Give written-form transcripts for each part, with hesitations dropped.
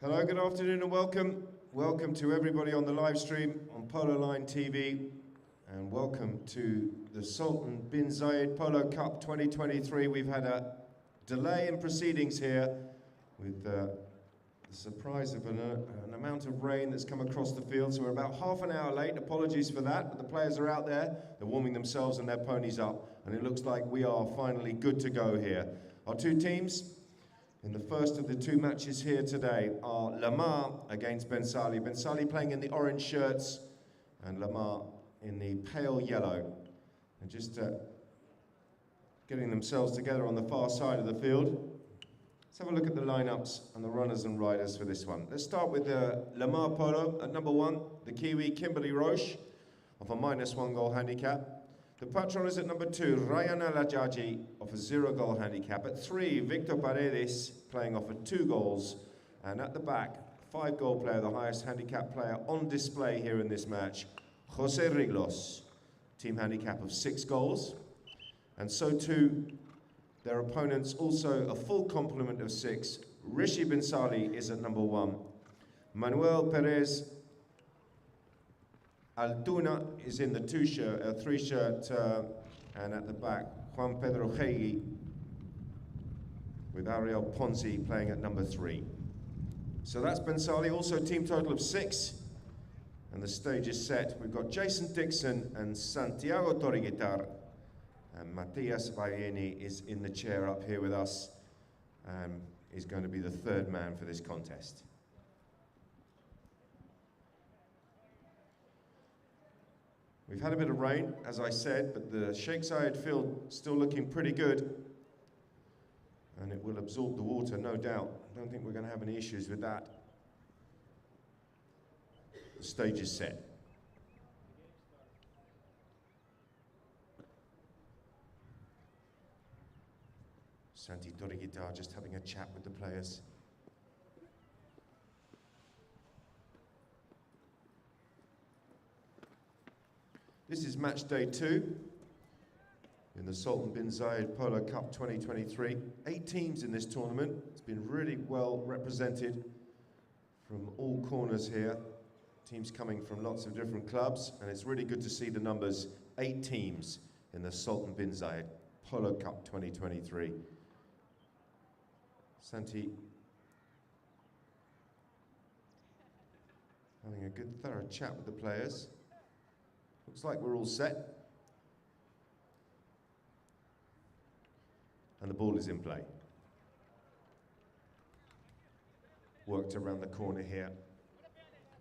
Hello, good afternoon and welcome. Welcome to everybody on the live stream on Polo Line TV, and welcome to the Sultan Bin Zayed Polo Cup 2023. We've had a delay in proceedings here with the surprise of an amount of rain that's come across the field, so we're about half an hour late. Apologies for that, but the players are out there, they're warming themselves and their ponies up, and it looks like we are finally good to go here. Our two teams in the first of the two matches here today are Lamar against Bhansali. Bhansali playing in the orange shirts and Lamar in the pale yellow. And just getting themselves together on the far side of the field. Let's have a look at the lineups and the runners and riders for this one. Let's start with Lamar Polo at number 1, the Kiwi Kimberly Roche of a -1 goal handicap. The patron is at number 2, Ryan Alajaji, of a 0 goal handicap. At 3, Victor Paredes, playing off at 2 goals. And at the back, 5 goal player, the highest handicap player on display here in this match, Jose Riglos, team handicap of 6 goals. And so too, their opponents also a full complement of 6. Rishi Bhansali is at number 1. Manuel Perez Altuna is in the 3 shirt, and at the back, Juan Pedro Hegi with Ariel Ponzi playing at number 3. So that's Bhansali, also team total of 6, and the stage is set. We've got Jason Dixon and Santiago Toriguitar, and Matias Valleni is in the chair up here with us, and is going to be the 3rd man for this contest. We've had a bit of rain, as I said, but the Sheikh Zayed field still looking pretty good. And it will absorb the water, no doubt. I don't think we're going to have any issues with that. The stage is set. Santi Toriguitar just having a chat with the players. This is match day 2 in the Sultan Bin Zayed Polo Cup 2023. 8 teams in this tournament. It's been really well represented from all corners here. Teams coming from lots of different clubs, and it's really good to see the numbers. 8 teams in the Sultan Bin Zayed Polo Cup 2023. Santi having a good thorough chat with the players. Looks like we're all set. And the ball is in play. Worked around the corner here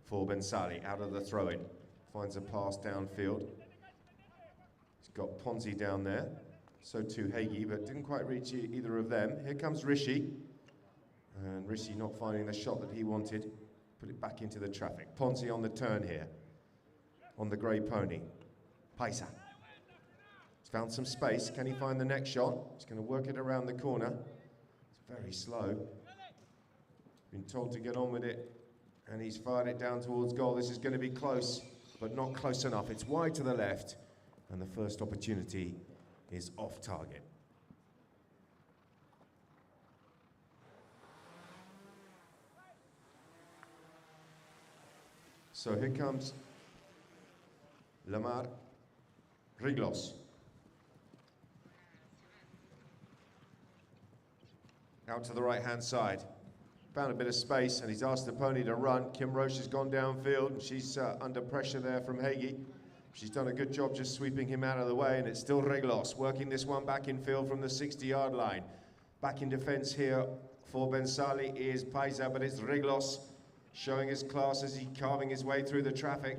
for Bhansali, out of the throw-in. Finds a pass downfield. He's got Ponzi down there. So too Hegi, but didn't quite reach either of them. Here comes Rishi. And Rishi not finding the shot that he wanted. Put it back into the traffic. Ponzi on the turn here. On the grey pony, Paisa. He's found some space. Can he find the next shot? He's going to work it around the corner. It's very slow. Been told to get on with it, and he's fired it down towards goal. This is going to be close, but not close enough. It's wide to the left, and the first opportunity is off target. So here comes Lamar Riglos. Out to the right-hand side. Found a bit of space, and he's asked the pony to run. Kim Roche has gone downfield, and she's under pressure there from Hegi. She's done a good job just sweeping him out of the way, and it's still Riglos working this one back in field from the 60-yard line. Back in defense here for Bhansali is Paisa, but it's Riglos showing his class as he's carving his way through the traffic.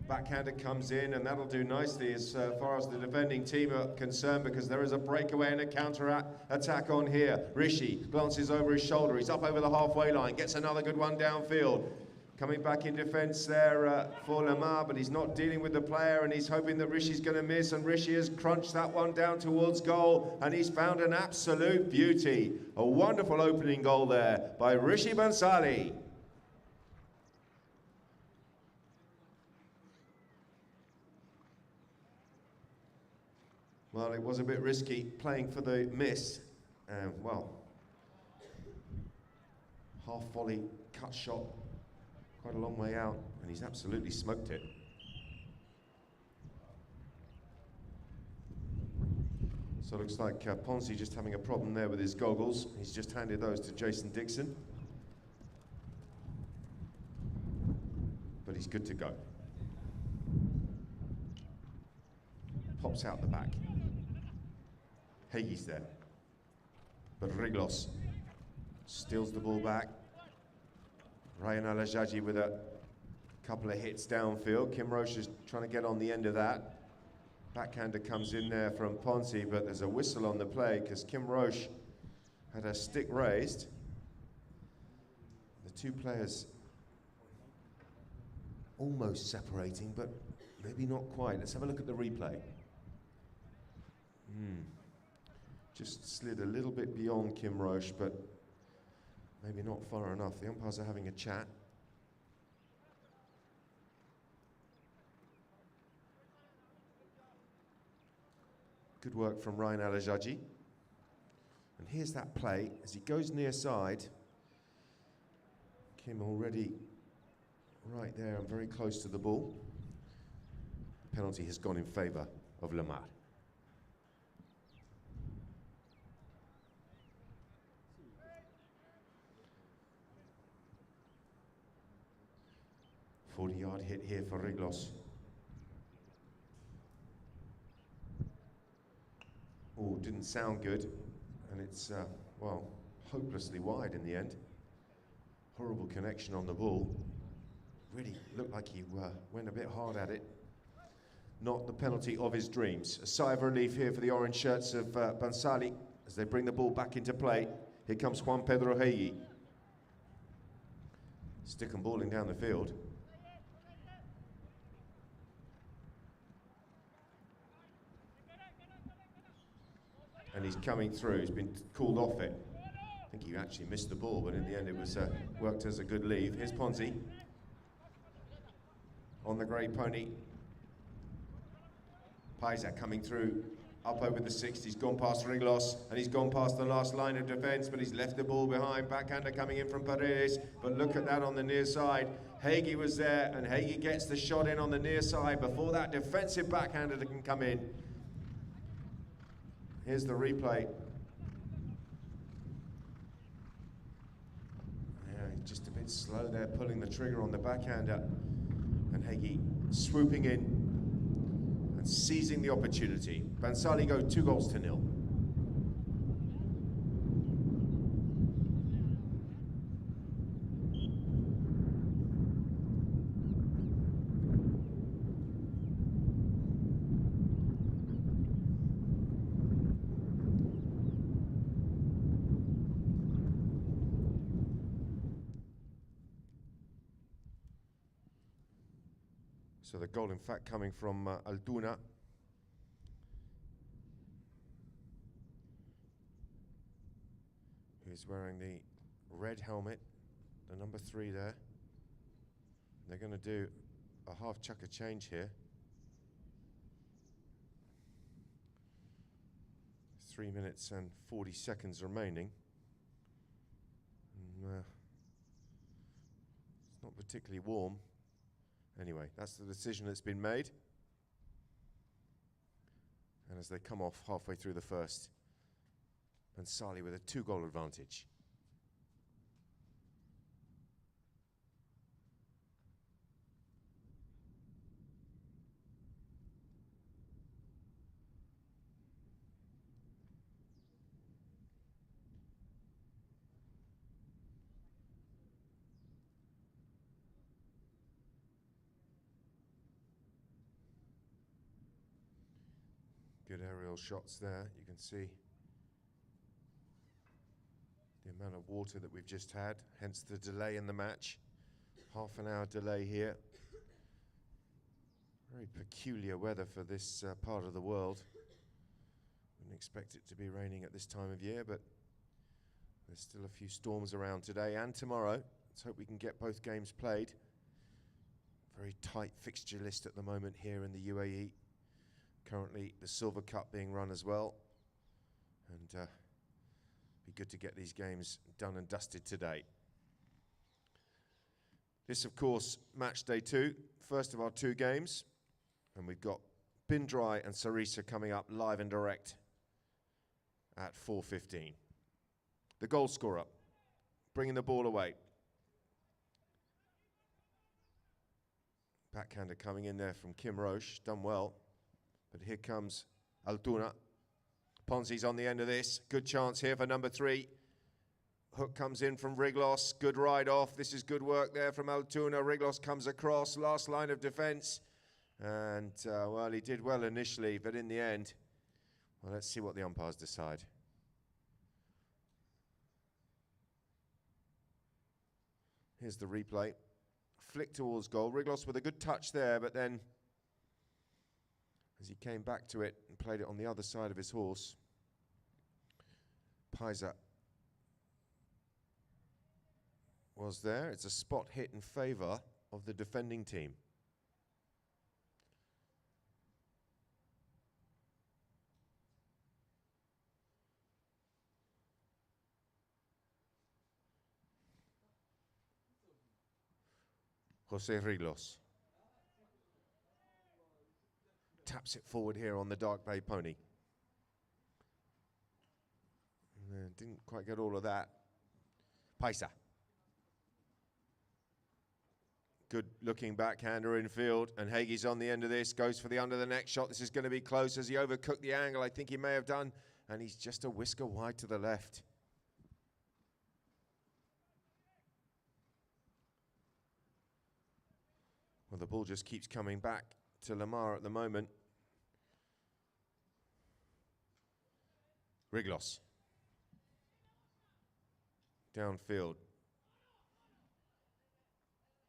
Backhander comes in, and that'll do nicely as far as the defending team are concerned, because there is a breakaway and a counter-attack on here. Rishi glances over his shoulder. He's up over the halfway line, gets another good one downfield. Coming back in defence there for Lamar, but he's not dealing with the player, and he's hoping that Rishi's going to miss, and Rishi has crunched that one down towards goal, and he's found an absolute beauty. A wonderful opening goal there by Rishi Bhansali. Well, it was a bit risky playing for the miss. Well, half volley, cut shot, quite a long way out, and he's absolutely smoked it. So it looks like Ponzi just having a problem there with his goggles. He's just handed those to Jason Dixon. But he's good to go. Pops out the back. Haigie's there. But Riglos steals the ball back. Ryan Alajaji with a couple of hits downfield. Kim Roche is trying to get on the end of that. Backhander comes in there from Ponzi, but there's a whistle on the play because Kim Roche had her stick raised. The two players almost separating, but maybe not quite. Let's have a look at the replay. Just slid a little bit beyond Kim Roche, but maybe not far enough. The umpires are having a chat. Good work from Ryan Alajaji. And here's that play as he goes near side. Kim already right there and very close to the ball. The penalty has gone in favour of Lamar. Yard hit here for Riglos. Oh, didn't sound good, and it's, well, hopelessly wide in the end. Horrible connection on the ball. Really looked like he went a bit hard at it. Not the penalty of his dreams. A sigh of relief here for the orange shirts of Bhansali as they bring the ball back into play. Here comes Juan Pedro Haigui. Stick and balling down the field. And he's coming through. He's been called off it. I think he actually missed the ball, but in the end it was worked as a good leave. Here's Ponzi on the grey pony. Paisa coming through, up over the 60s. He's gone past Riglos, and he's gone past the last line of defence, but he's left the ball behind. Backhander coming in from Paredes, but look at that on the near side. Haigui was there, and Haigui gets the shot in on the near side before that defensive backhander can come in. Here's the replay. Yeah, he's just a bit slow there, pulling the trigger on the backhander. And Haigui swooping in and seizing the opportunity. Bhansali go 2-0. So the goal, in fact, coming from Alduna. Who's wearing the red helmet, the number 3 there. They're going to do a half chucker change here. 3 minutes and 40 seconds remaining. And, it's not particularly warm. Anyway, that's the decision that's been made. And as they come off halfway through the first, Bhansali with a 2-goal advantage. Good aerial shots there. You can see the amount of water that we've just had, hence the delay in the match. Half an hour delay here. Very peculiar weather for this part of the world. Wouldn't expect it to be raining at this time of year, but there's still a few storms around today and tomorrow. Let's hope we can get both games played. Very tight fixture list at the moment here in the UAE. Currently the Silver Cup being run as well, and be good to get these games done and dusted today. This, of course, match day 2, first of our 2 games. And we've got Bin Dry and Sarisa coming up live and direct at 4:15. The goal scorer, bringing the ball away. Backhander coming in there from Kim Roche, done well. But here comes Altuna. Ponzi's on the end of this. Good chance here for number 3. Hook comes in from Riglos. Good ride off. This is good work there from Altuna. Riglos comes across. Last line of defense. And, well, he did well initially, but in the end, well, let's see what the umpires decide. Here's the replay. Flick towards goal. Riglos with a good touch there, but then as he came back to it and played it on the other side of his horse, Paisa was there. It's a spot hit in favour of the defending team. Jose Riglos taps it forward here on the Dark Bay pony. Didn't quite get all of that. Paisa. Good looking backhander in field, and Hagi's on the end of this, goes for the under the neck shot. This is going to be close as he overcooked the angle. I think he may have done, and he's just a whisker wide to the left. Well, the ball just keeps coming back to Lamar at the moment. Riglos. Downfield.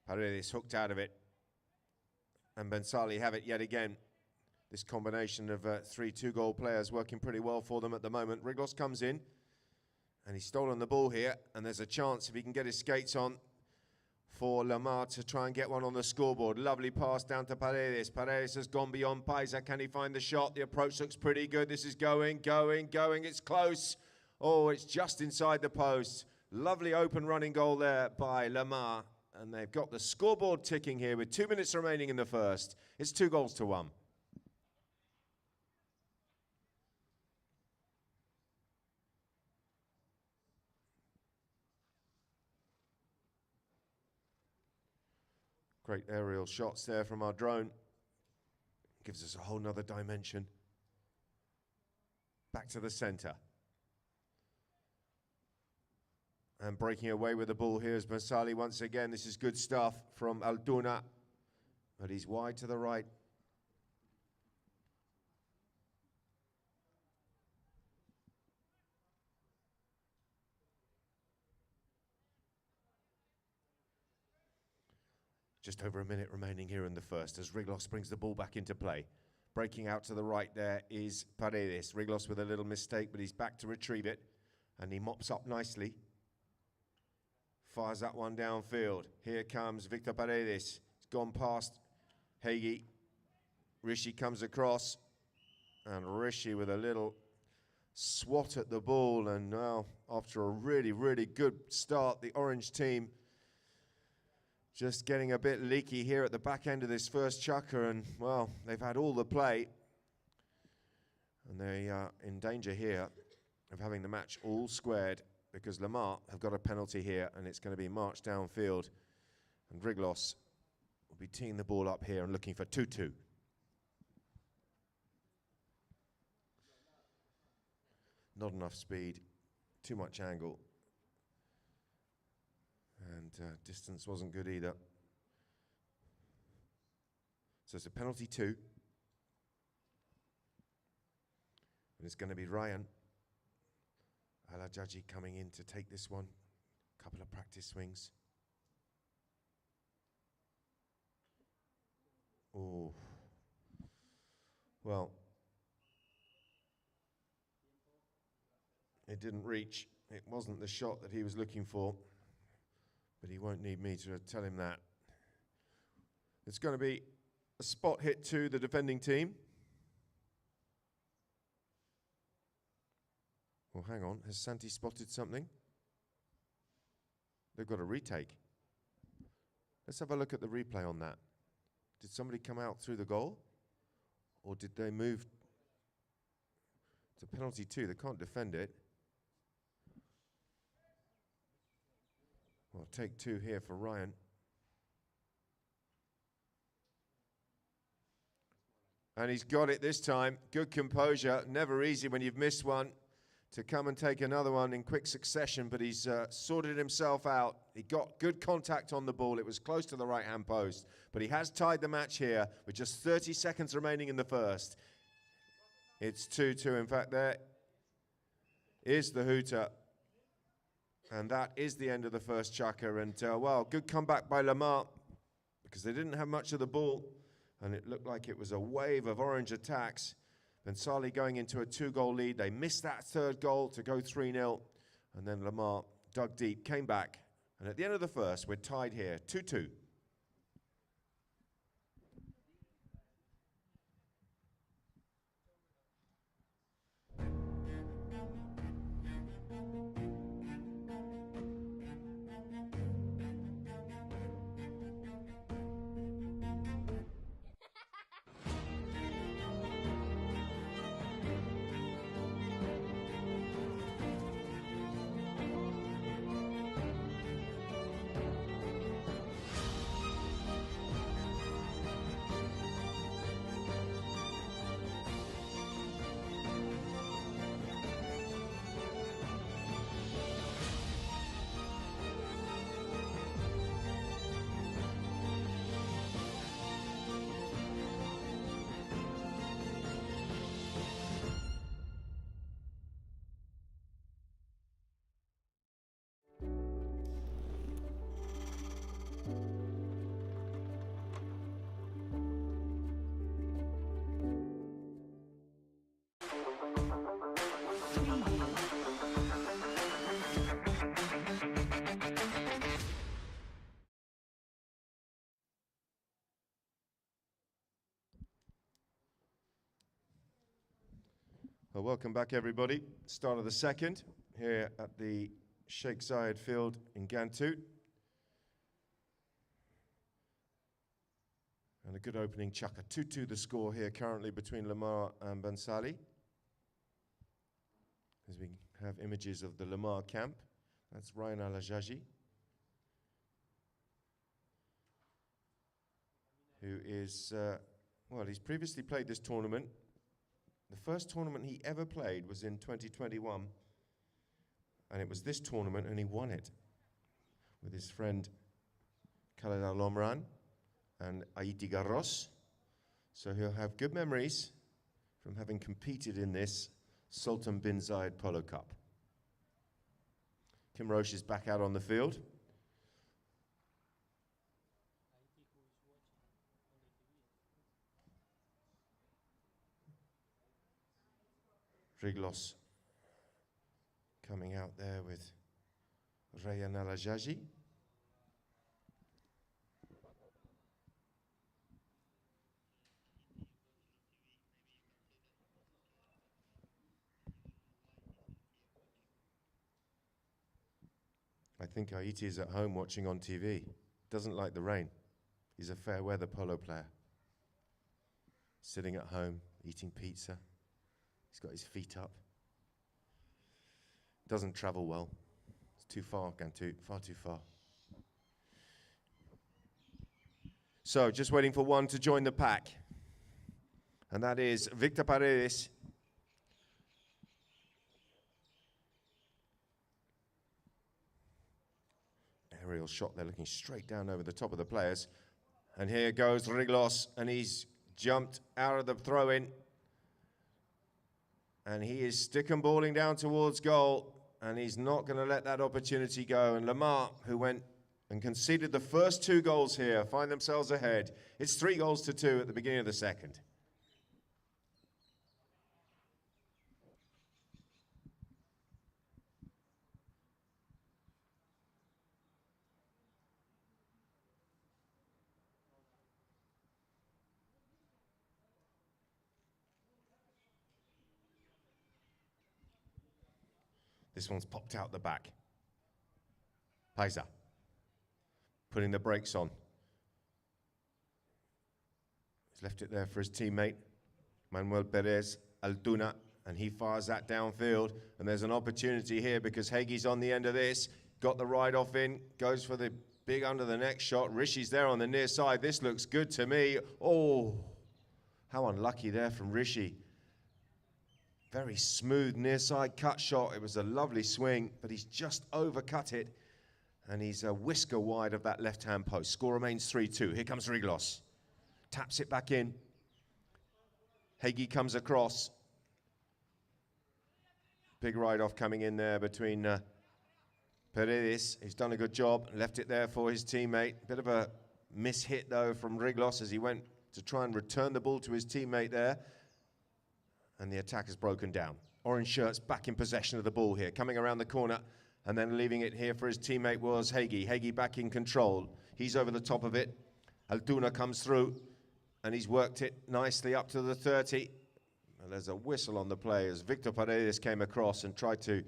Paredes hooked out of it. And Bhansali have it yet again. This combination of 3 2-goal players working pretty well for them at the moment. Riglos comes in, and he's stolen the ball here, and there's a chance if he can get his skates on for Lamar to try and get one on the scoreboard. Lovely pass down to Paredes. Paredes has gone beyond Paisa. Can he find the shot? The approach looks pretty good. This is going. It's close. Oh, it's just inside the post. Lovely open running goal there by Lamar. And they've got the scoreboard ticking here with 2 minutes remaining in the first. It's 2-1. Great aerial shots there from our drone. Gives us a whole nother dimension. Back to the center. And breaking away with the ball here is Bhansali once again. This is good stuff from Altuna. But he's wide to the right. Just over a minute remaining here in the first as Riglos brings the ball back into play. Breaking out to the right there is Paredes. Riglos with a little mistake, but he's back to retrieve it. And he mops up nicely. Fires that one downfield. Here comes Victor Paredes. He's gone past Hagi. Rishi comes across. And Rishi with a little swat at the ball. And now, after a really, really good start, the orange team just getting a bit leaky here at the back end of this first chukker, and, well, they've had all the play. And they are in danger here of having the match all squared because Lamar have got a penalty here, and it's going to be marched downfield. And Riglos will be teeing the ball up here and looking for 2-2. Not enough speed, too much angle. And distance wasn't good either. So it's a penalty 2. And it's going to be Ryan Alajaji coming in to take this one. Couple of practice swings. Oh. Well. It didn't reach. It wasn't the shot that he was looking for. But he won't need me to tell him that. It's going to be a spot hit to the defending team. Well, hang on. Has Santi spotted something? They've got a retake. Let's have a look at the replay on that. Did somebody come out through the goal? Or did they move? It's a penalty too. They can't defend it. Well, take two here for Ryan. And he's got it this time. Good composure. Never easy when you've missed one to come and take another one in quick succession, but he's sorted himself out. He got good contact on the ball. It was close to the right-hand post, but he has tied the match here with just 30 seconds remaining in the first. It's 2-2. In fact, there is the hooter. And that is the end of the first chukka. And, well, good comeback by Lamar because they didn't have much of the ball. And it looked like it was a wave of orange attacks. Bhansali going into a 2-goal lead. They missed that third goal to go 3-0. And then Lamar dug deep, came back. And at the end of the first, we're tied here, 2-2. Well, welcome back, everybody. Start of the second here at the Sheikh Zayed field in Ghantoot. And a good opening chukka. 2-2 the score here currently between Lamar and Bhansali. As we have images of the Lamar camp. That's Ryan Al-Ajaji, who is, well, he's previously played this tournament. The first tournament he ever played was in 2021, and it was this tournament, and he won it with his friend Khaled Al-Omran and Aiti Garros. So he'll have good memories from having competed in this Sultan Bin Zayed Polo Cup. Kim Roche is back out on the field. Riglos coming out there with Ryan Al-Ajaji. I think Aiti is at home watching on TV. Doesn't like the rain. He's a fair weather polo player. Sitting at home, eating pizza. He's got his feet up. Doesn't travel well. It's too far, Ghantoot, far too far. So, just waiting for one to join the pack. And that is Victor Paredes. Aerial shot there, looking straight down over the top of the players. And here goes Riglos, and he's jumped out of the throw-in. And he is stick and balling down towards goal, and he's not going to let that opportunity go. And Lamar, who went and conceded the first 2 goals here, find themselves ahead. It's 3-2 at the beginning of the second. This one's popped out the back. Paisa putting the brakes on. He's left it there for his teammate, Manuel Perez Altuna, and he fires that downfield. And there's an opportunity here because Hagi's on the end of this. Got the ride off in, goes for the big under the neck shot. Rishi's there on the near side. This looks good to me. Oh, how unlucky there from Rishi. Very smooth near side cut shot. It was a lovely swing, but he's just overcut it. And he's a whisker wide of that left-hand post. Score remains 3-2. Here comes Riglos. Taps it back in. Hagi comes across. Big ride-off coming in there between Paredes. He's done a good job. Left it there for his teammate. Bit of a miss-hit, though, from Riglos as he went to try and return the ball to his teammate there. And the attack is broken down. Orange shirts back in possession of the ball here. Coming around the corner. And then leaving it here for his teammate was Hagi. Hagi back in control. He's over the top of it. Altuna comes through, and he's worked it nicely up to the 30. And there's a whistle on the play as Victor Paredes came across and tried to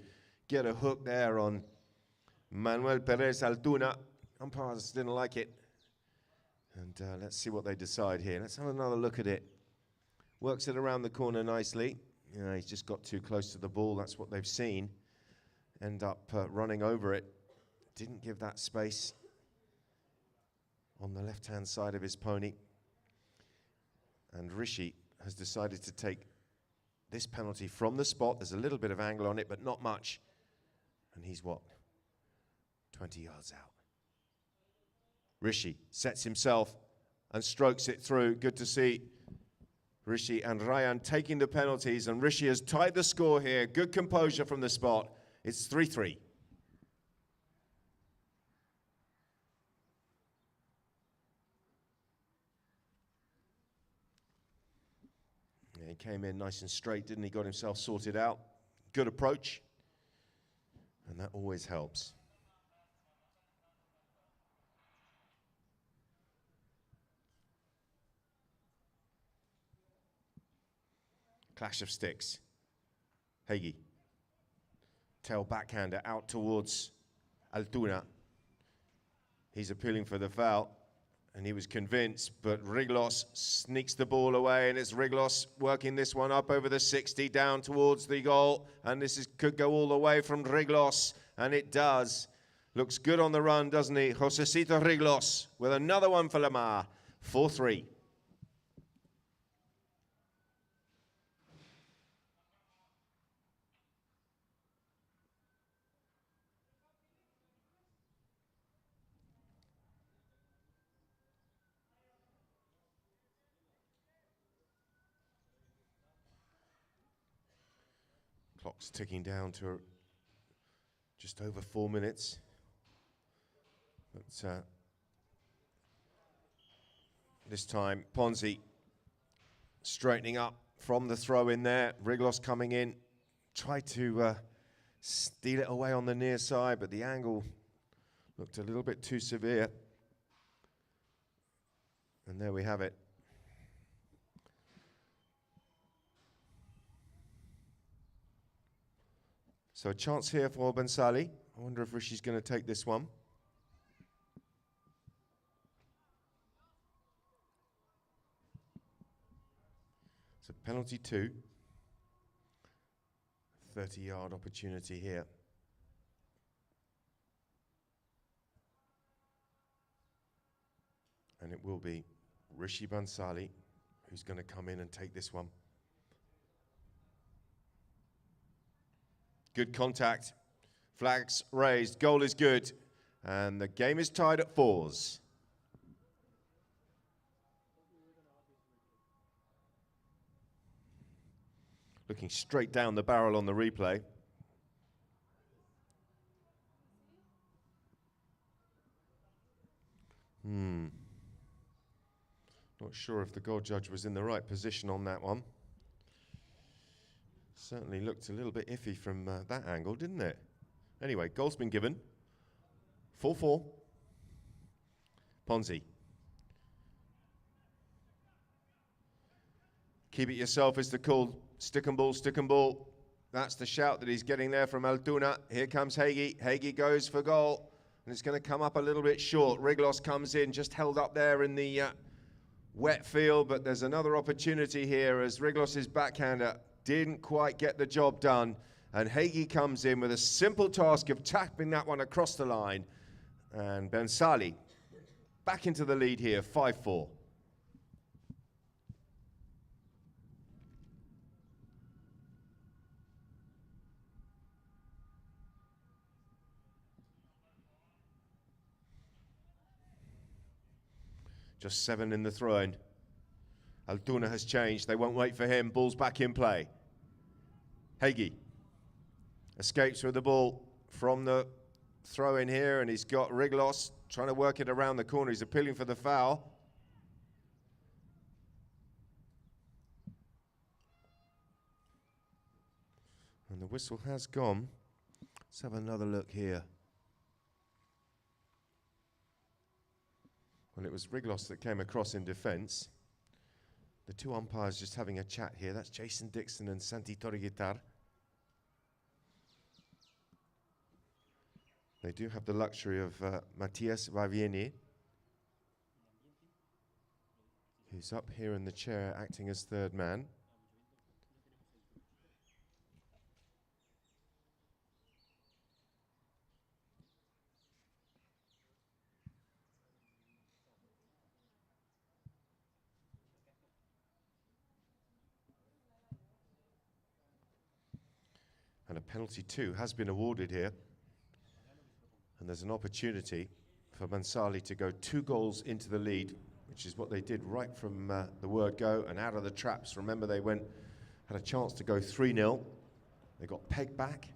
get a hook there on Manuel Perez Altuna. Umpires didn't like it. And let's see what they decide here. Let's have another look at it. Works it around the corner nicely. You know, he's just got too close to the ball. That's what they've seen. End up running over it. Didn't give that space on the left-hand side of his pony. And Rishi has decided to take this penalty from the spot. There's a little bit of angle on it, but not much. And he's what? 20 yards out. Rishi sets himself and strokes it through. Good to see Rishi and Ryan taking the penalties. And Rishi has tied the score here. Good composure from the spot. It's 3-3. Yeah, he came in nice and straight, didn't he? Got himself sorted out. Good approach. And that always helps. Clash of sticks. Hagi. Tail backhander out towards Altuna. He's appealing for the foul, and he was convinced, but Riglos sneaks the ball away, and it's Riglos working this one up over the 60, down towards the goal, and this could go all the way from Riglos, and it does. Looks good on the run, doesn't he? Josecito Riglos with another one for Lamar. 4-3. Clock's ticking down to just over 4 minutes. But this time, Ponzi straightening up from the throw in there. Riglos coming in, tried to steal it away on the near side, but the angle looked a little bit too severe. And there we have it. So a chance here for Bhansali. I wonder if Rishi's going to take this one. So penalty 2. 30-yard opportunity here. And it will be Rishi Bhansali who's going to come in and take this one. Good contact. Flags raised. Goal is good. And the game is tied at 4s. Looking straight down the barrel on the replay. Not sure if the goal judge was in the right position on that one. Certainly looked a little bit iffy from that angle, didn't it? Anyway, goal's been given. 4-4. Ponzi. Keep it yourself is the call. Stick and ball, stick and ball. That's the shout that he's getting there from Altuna. Here comes Hagi. Hagi goes for goal. And it's going to come up a little bit short. Riglos comes in, just held up there in the wet field, but there's another opportunity here as Riglos's backhander didn't quite get the job done, and Hagi comes in with a simple task of tapping that one across the line, and Bhansali back into the lead here, 5-4. Just 7 in the throw-in. Altuna has changed. They won't wait for him. Ball's back in play. Hagi escapes with the ball from the throw-in here, and he's got Riglos trying to work it around the corner. He's appealing for the foul. And the whistle has gone. Let's have another look here. Well, it was Riglos that came across in defence. The two umpires just having a chat here. That's Jason Dixon and Santi Torreguitar. They do have the luxury of Matias Vavieni, who's up here in the chair acting as third man. And a penalty too has been awarded here. And there's an opportunity for Bhansali to go 2 goals into the lead, which is what they did right from the word go and out of the traps. Remember, they had a chance to go 3-0. They got pegged back.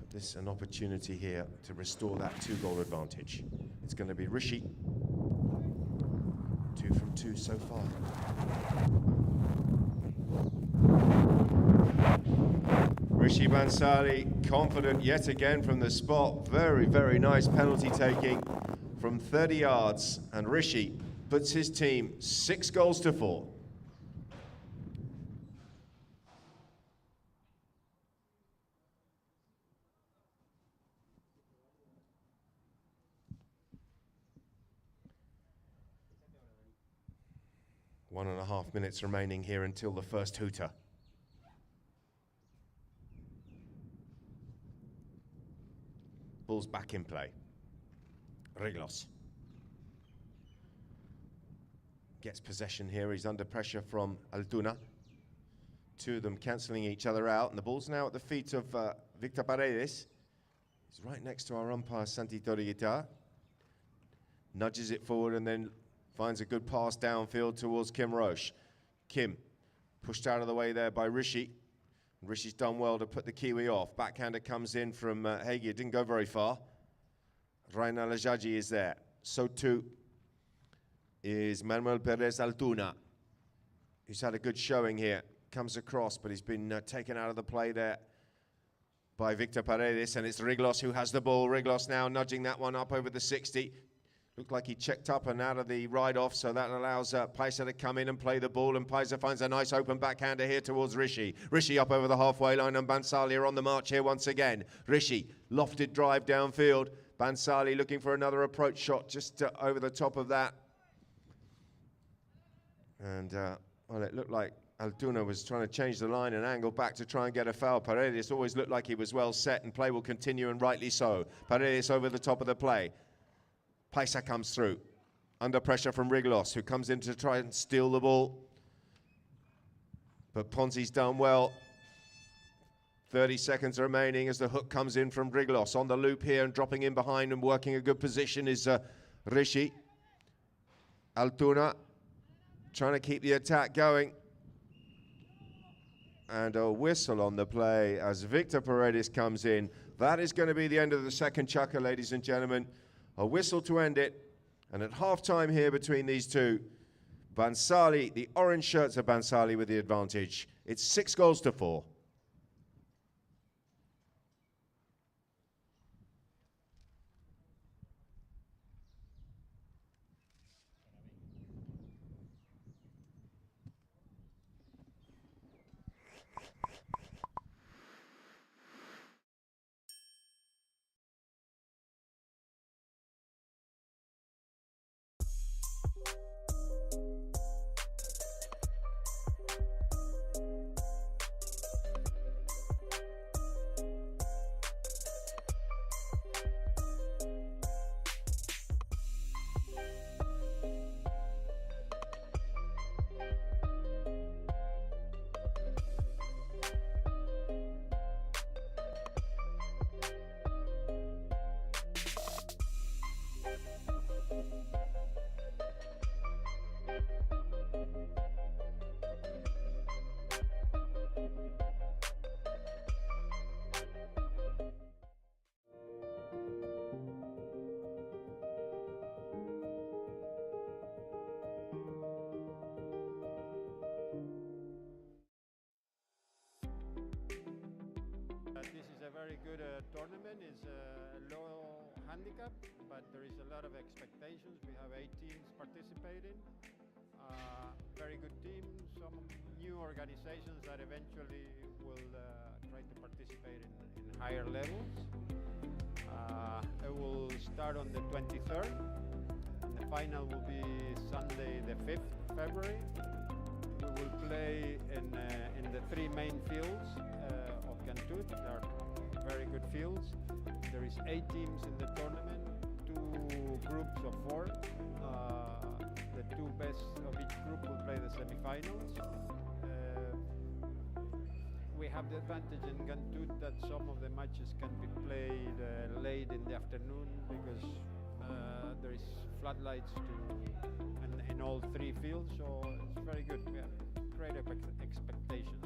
But this is an opportunity here to restore that 2-goal advantage. It's going to be Rishi. 2 from 2 so far. Rishi Bhansali confident yet again from the spot. Very, very nice penalty taking from 30 yards. And Rishi puts his team 6 goals to 4. One and a half minutes remaining here until the first hooter. Ball's back in play. Riglos gets possession here. He's under pressure from Altuna. 2 of them cancelling each other out. And the ball's now at the feet of Victor Paredes. He's right next to our umpire, Santi Torreguitar. Nudges it forward and then finds a good pass downfield towards Kim Roche. Kim pushed out of the way there by Rishi. Rishi's done well to put the Kiwi off. Backhander comes in from Hagi. It didn't go very far. Raina Lajaji is there. So too is Manuel Perez Altuna, who's had a good showing here. Comes across, but he's been taken out of the play there by Victor Paredes, and it's Riglos who has the ball. Riglos now nudging that one up over the 60. Looked like he checked up and out of the ride-off, so that allows Paisa to come in and play the ball, and Paisa finds a nice open backhander here towards Rishi. Rishi up over the halfway line, and Bhansali are on the march here once again. Rishi, lofted drive downfield. Bhansali looking for another approach shot just over the top of that. And, well, it looked like Altuna was trying to change the line and angle back to try and get a foul. Paredes always looked like he was well set, and play will continue, and rightly so. Paredes over the top of the play. Paisa comes through, under pressure from Riglos, who comes in to try and steal the ball. But Ponzi's done well. 30 seconds remaining as the hook comes in from Riglos. On the loop here and dropping in behind and working a good position is Rishi. Altuna trying to keep the attack going. And a whistle on the play as Victor Paredes comes in. That is going to be the end of the second chukker, ladies and gentlemen. A whistle to end it, and at half-time here between these two, Bhansali, the orange shirts of Bhansali with the advantage. It's 6 goals to 4. good tournament. It's a low handicap, but there is a lot of expectations. We have 8 teams participating. Very good team, some new organizations that eventually will try to participate in higher levels. It will start on the 23rd. And the final will be Sunday the 5th February. We will play in the 3 main fields of Ghantoot. They are very good fields. There is 8 teams in the tournament, 2 groups of 4. The 2 best of each group will play the semi-finals. We have the advantage in Ghantoot that some of the matches can be played late in the afternoon because there is floodlights in all 3 fields, so it's very good. We have great expectations.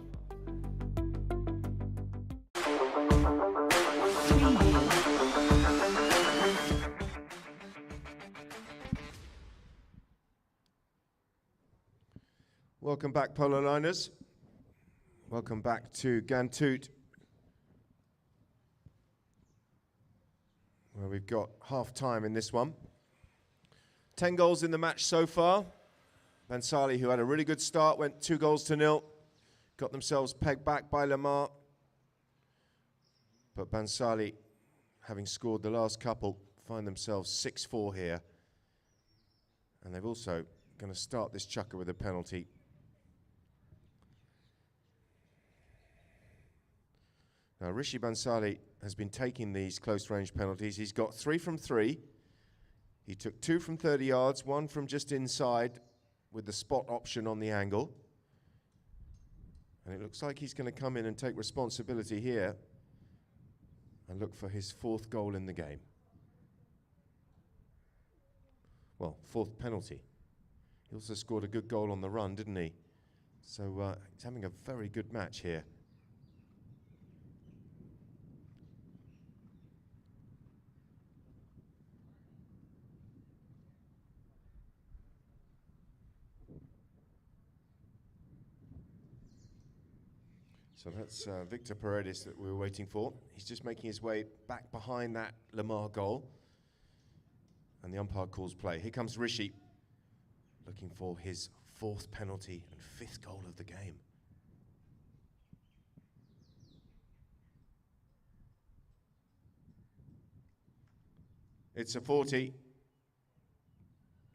Welcome back, Polo Liners. Welcome back to Ghantoot, where we've got half time in this one. 10 goals in the match so far. Bhansali, who had a really good start, went 2 goals to 0. Got themselves pegged back by Lamar. But Bhansali, having scored the last couple, find themselves 6-4 here. And they've also going to start this chukker with a penalty. Now, Rishi Bhansali has been taking these close-range penalties. He's got 3 from 3. He took 2 from 30 yards, 1 from just inside with the spot option on the angle. And it looks like he's going to come in and take responsibility here and look for his 4th goal in the game. Well, 4th penalty. He also scored a good goal on the run, didn't he? So he's having a very good match here. So that's Victor Paredes that we were waiting for. He's just making his way back behind that Lamar goal. And the umpire calls play. Here comes Rishi, looking for his 4th penalty and 5th goal of the game. It's a 40.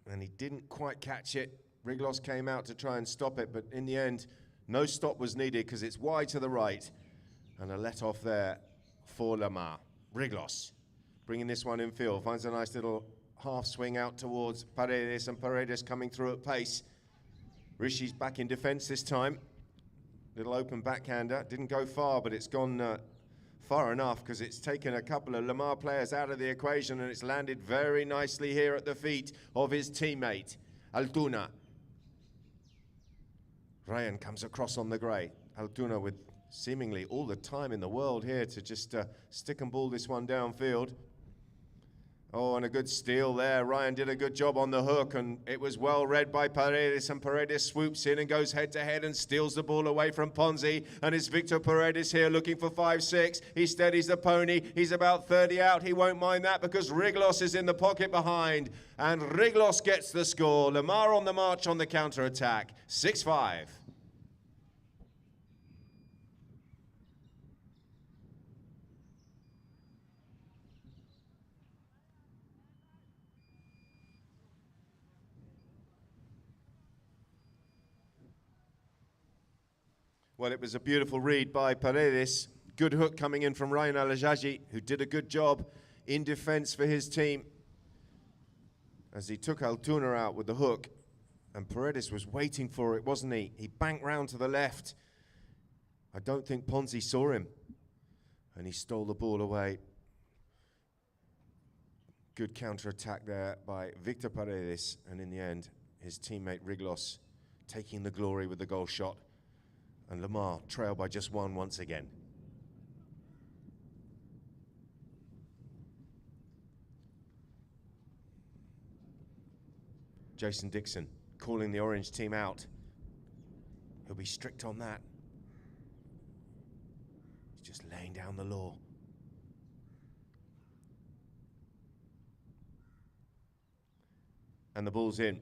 And he didn't quite catch it. Riglos came out to try and stop it, but in the end, no stop was needed because it's wide to the right. And a let off there for Lamar. Riglos bringing this one in field. Finds a nice little half swing out towards Paredes, and Paredes coming through at pace. Rishi's back in defence this time. Little open backhander. Didn't go far, but it's gone far enough because it's taken a couple of Lamar players out of the equation, and it's landed very nicely here at the feet of his teammate, Altuna. Ryan comes across on the grey. Altuna with seemingly all the time in the world here to just stick and ball this one downfield. Oh, and a good steal there. Ryan did a good job on the hook, and it was well read by Paredes, and Paredes swoops in and goes head-to-head and steals the ball away from Ponzi, and it's Victor Paredes here looking for 5-6. He steadies the pony. He's about 30 out. He won't mind that because Riglos is in the pocket behind, and Riglos gets the score. Lamar on the march on the counter-attack. 6-5. Well, it was a beautiful read by Paredes. Good hook coming in from Ryan Alajaji, who did a good job in defence for his team as he took Altuna out with the hook. And Paredes was waiting for it, wasn't he? He banked round to the left. I don't think Ponzi saw him. And he stole the ball away. Good counter-attack there by Victor Paredes. And in the end, his teammate Riglos taking the glory with the goal shot. And Lamar trailed by just 1 once again. Jason Dixon calling the orange team out. He'll be strict on that. He's just laying down the law. And the ball's in.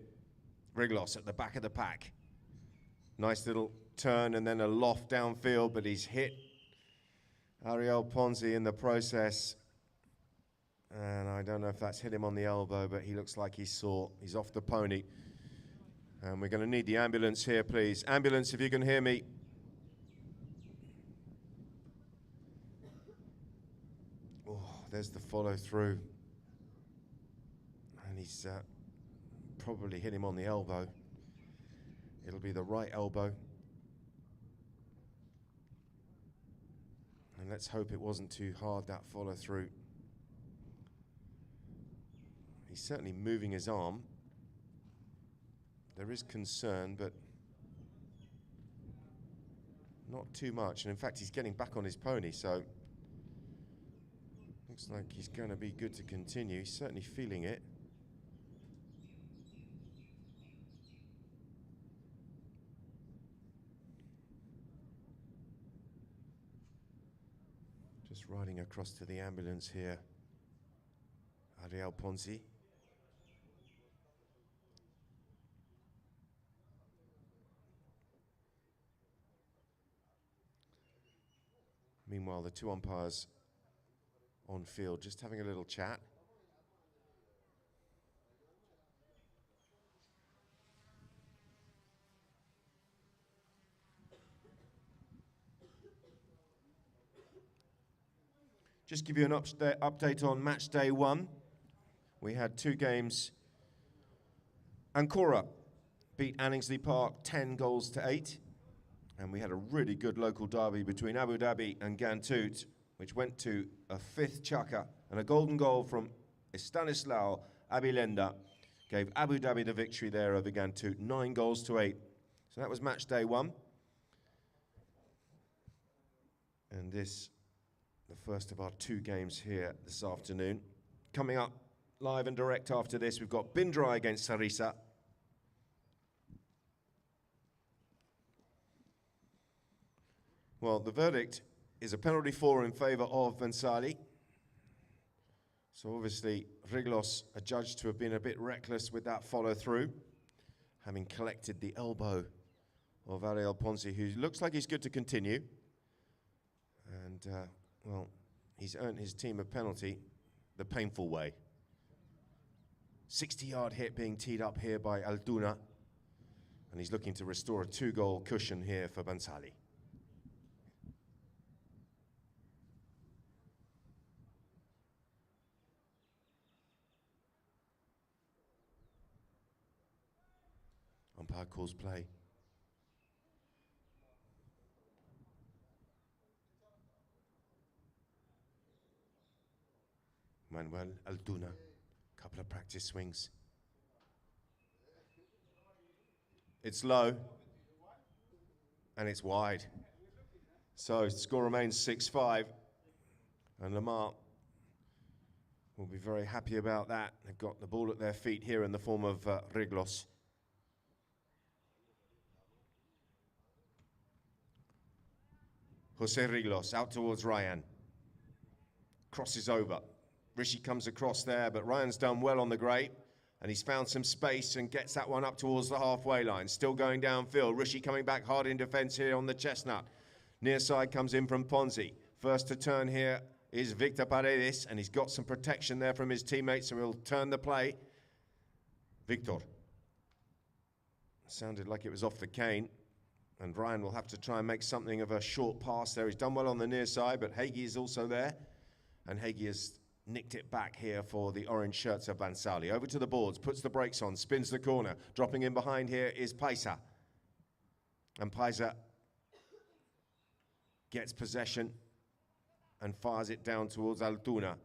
Riglos at the back of the pack. Nice little turn and then a loft downfield, but he's hit Ariel Ponzi in the process. And I don't know if that's hit him on the elbow, but he looks like he's sore. He's off the pony. And we're going to need the ambulance here, please. Ambulance, if you can hear me. Oh, there's the follow through. And he's probably hit him on the elbow. It'll be the right elbow. And let's hope it wasn't too hard, that follow through. He's certainly moving his arm. There is concern, but not too much. And in fact, he's getting back on his pony, so looks like he's going to be good to continue. He's certainly feeling it. Just riding across to the ambulance here. Ariel Ponzi. Meanwhile, the two umpires on field just having a little chat. Just give you an update on match day 1. We had 2 games. Ancora beat Anningsley Park 10 goals to 8. And we had a really good local derby between Abu Dhabi and Ghantoot, which went to a 5th chaka. And a golden goal from Stanislao Abilenda gave Abu Dhabi the victory there over Ghantoot, 9 goals to 8. So that was match day 1. And this, the first of our 2 games here this afternoon. Coming up live and direct after this, we've got Bindra against Sarisa. Well, the verdict is a penalty 4 in favour of Bhansali. So obviously, Riglos adjudged to have been a bit reckless with that follow-through, having collected the elbow of Ariel Ponzi, who looks like he's good to continue. And, well, he's earned his team a penalty the painful way. 60-yard hit being teed up here by Alduna. And he's looking to restore a 2-goal cushion here for Bhansali. Umpire calls play. Manuel Alduna, couple of practice swings. It's low, and it's wide. So score remains 6-5, and Lamar will be very happy about that. They've got the ball at their feet here in the form of Riglos. Jose Riglos out towards Ryan. Crosses over. Rishi comes across there, but Ryan's done well on the grey, and he's found some space and gets that one up towards the halfway line. Still going downfield. Rishi coming back hard in defence here on the chestnut. Near side comes in from Ponzi. First to turn here is Victor Paredes, and he's got some protection there from his teammates, so he'll turn the play. Victor. Sounded like it was off the cane. And Ryan will have to try and make something of a short pass there. He's done well on the near side, but Hagi is also there. And Hagi has nicked it back here for the orange shirts of Bhansali. Over to the boards, puts the brakes on, spins the corner. Dropping in behind here is Paisa. And Paisa gets possession and fires it down towards Altuna.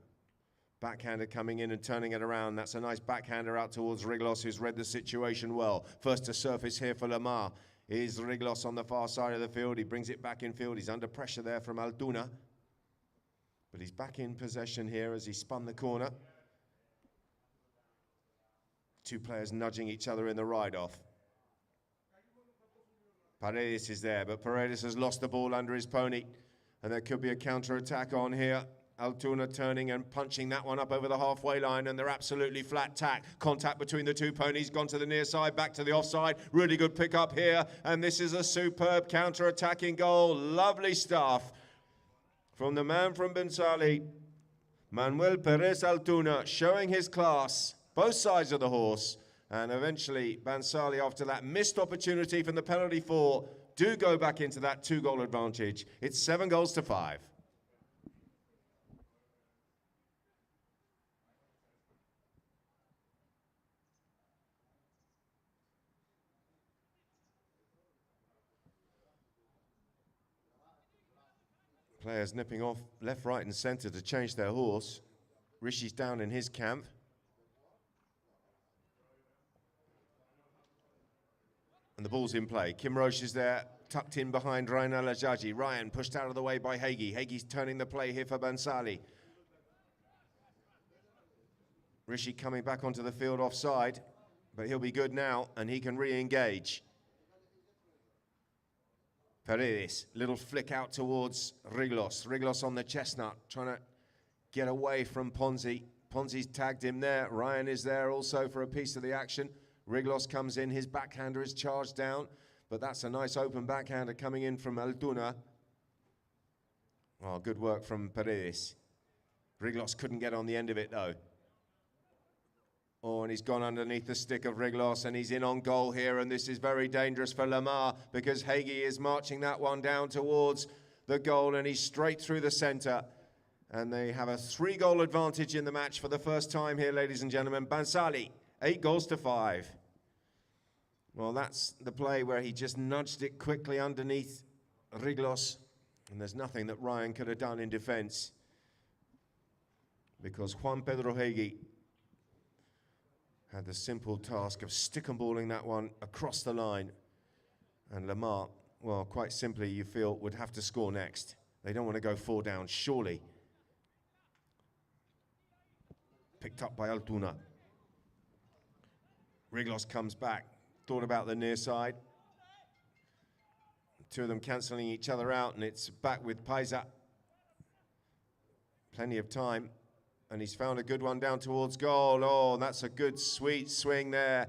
Backhander coming in and turning it around. That's a nice backhander out towards Riglos, who's read the situation well. First to surface here for Lamar is Riglos on the far side of the field. He brings it back in field. He's under pressure there from Alduna. But he's back in possession here as he spun the corner. 2 players nudging each other in the ride-off. Paredes is there, but Paredes has lost the ball under his pony. And there could be a counter-attack on here. Altuna turning and punching that one up over the halfway line, and they're absolutely flat tack. Contact between the two ponies, gone to the near side, back to the offside. Really good pick up here, and this is a superb counter-attacking goal. Lovely stuff from the man from Bhansali, Manuel Perez Altuna, showing his class, both sides of the horse. And eventually, Bhansali, after that missed opportunity from the penalty four, do go back into that 2-goal advantage. It's 7-5. Players nipping off left, right and centre to change their horse. Rishi's down in his camp. And the ball's in play. Kim Roche is there, tucked in behind Ryan Al-Ajaji. Ryan pushed out of the way by Hagi. Hagi's turning the play here for Bhansali. Rishi coming back onto the field offside, but he'll be good now and he can re-engage. Paredes, little flick out towards Riglos. Riglos on the chestnut, trying to get away from Ponzi. Ponzi's tagged him there. Ryan is there also for a piece of the action. Riglos comes in, his backhander is charged down, but that's a nice open backhander coming in from Altuna. Oh, good work from Paredes. Riglos couldn't get on the end of it though. Oh, and he's gone underneath the stick of Riglos, and he's in on goal here, and this is very dangerous for Lamar because Hagi is marching that one down towards the goal, and he's straight through the centre. And they have a 3-goal advantage in the match for the first time here, ladies and gentlemen. Bhansali, 8-5. Well, that's the play where he just nudged it quickly underneath Riglos, and there's nothing that Ryan could have done in defence because Juan Pedro Hagi had the simple task of stick and balling that one across the line. And Lamar, well, quite simply, you feel, would have to score next. They don't want to go 4 down, surely. Picked up by Altuna. Riglos comes back, thought about the near side. Two of them cancelling each other out, and it's back with Paisa. Plenty of time. And he's found a good one down towards goal. Oh, that's a good, sweet swing there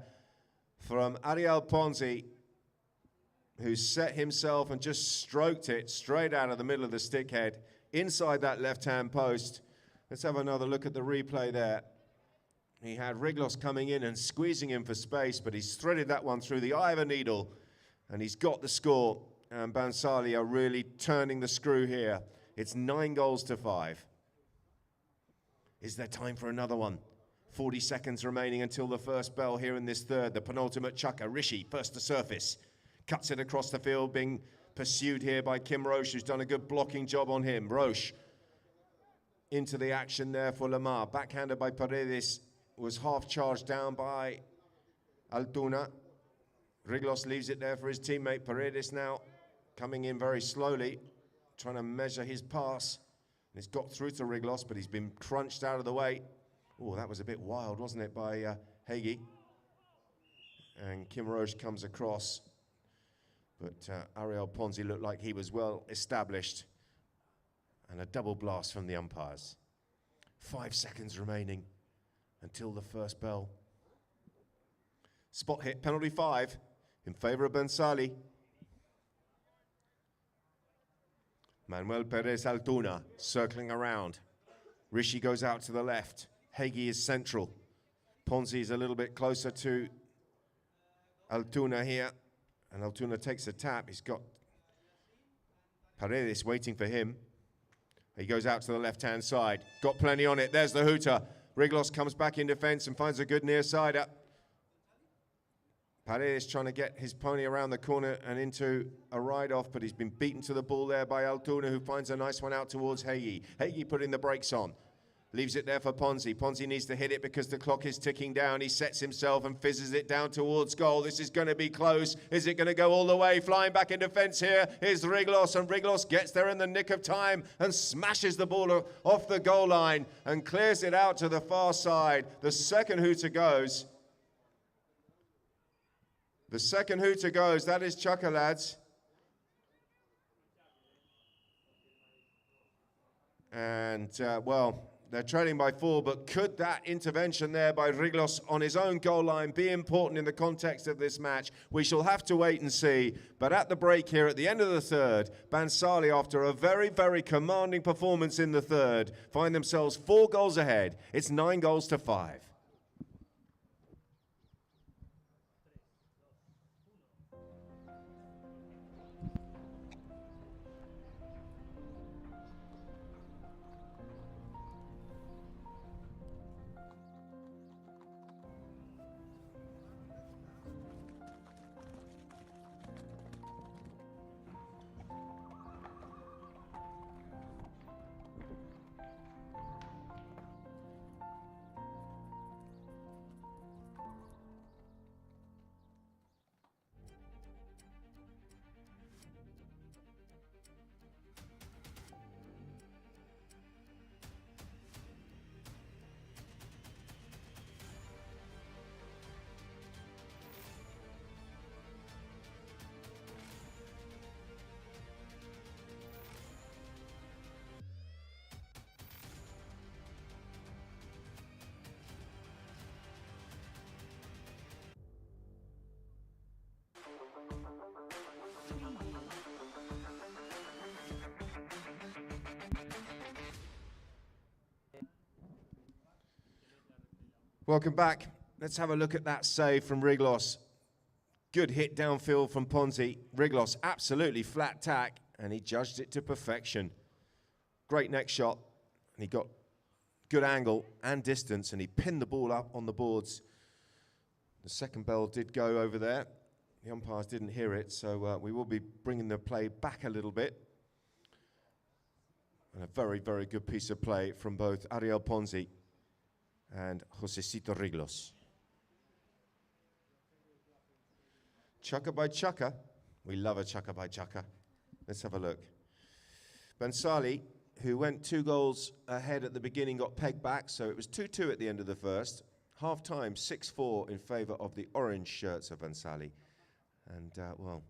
from Ariel Ponzi, who set himself and just stroked it straight out of the middle of the stick head, inside that left-hand post. Let's have another look at the replay there. He had Riglos coming in and squeezing him for space, but he's threaded that one through the eye of a needle, and he's got the score. And Bhansali are really turning the screw here. It's 9-5. Is there time for another one? 40 seconds remaining until the first bell here in this third. The penultimate chukker, Rishi, first to surface. Cuts it across the field, being pursued here by Kim Roche, who's done a good blocking job on him. Roche into the action there for Lamar. Backhanded by Paredes, was half charged down by Altuna. Riglos leaves it there for his teammate. Paredes now coming in very slowly, trying to measure his pass. And it's got through to Riglos, but he's been crunched out of the way. Oh, that was a bit wild, wasn't it, by Hagi? And Kim Roche comes across. But Ariel Ponzi looked like he was well established. And a double blast from the umpires. 5 seconds remaining until the first bell. Spot hit, penalty 5 in favour of Bhansali. Manuel Perez Altuna circling around. Rishi goes out to the left. Hagi is central. Ponzi is a little bit closer to Altuna here. And Altuna takes a tap. He's got Paredes waiting for him. He goes out to the left-hand side. Got plenty on it. There's the hooter. Riglos comes back in defence and finds a good near-sider. Paredes trying to get his pony around the corner and into a ride-off, but he's been beaten to the ball there by Altuna, who finds a nice one out towards Hagi. Hagi putting the brakes on. Leaves it there for Ponzi. Ponzi needs to hit it because the clock is ticking down. He sets himself and fizzes it down towards goal. This is going to be close. Is it going to go all the way? Flying back in defence here is Riglos, and Riglos gets there in the nick of time and smashes the ball off the goal line and clears it out to the far side. The second hooter goes. The second hooter goes. That is chukker, lads. And, well, they're trailing by 4, but could that intervention there by Riglos on his own goal line be important in the context of this match? We shall have to wait and see. But at the break here, at the end of the third, Bhansali, after a very, very commanding performance in the third, find themselves 4 goals ahead. It's 9-5. Welcome back. Let's have a look at that save from Riglos. Good hit downfield from Ponzi. Riglos absolutely flat tack, and he judged it to perfection. Great next shot, and he got good angle and distance, and he pinned the ball up on the boards. The second bell did go over there. The umpires didn't hear it, so we will be bringing the play back a little bit. And a very, very good piece of play from both Ariel Ponzi and Josecito Riglos. Chukka by chukka. We love a chukka by chukka. Let's have a look. Bhansali, who went 2 goals ahead at the beginning, got pegged back, so it was 2-2 at the end of the first. Half-time, 6-4 in favour of the orange shirts of Bhansali. And, well,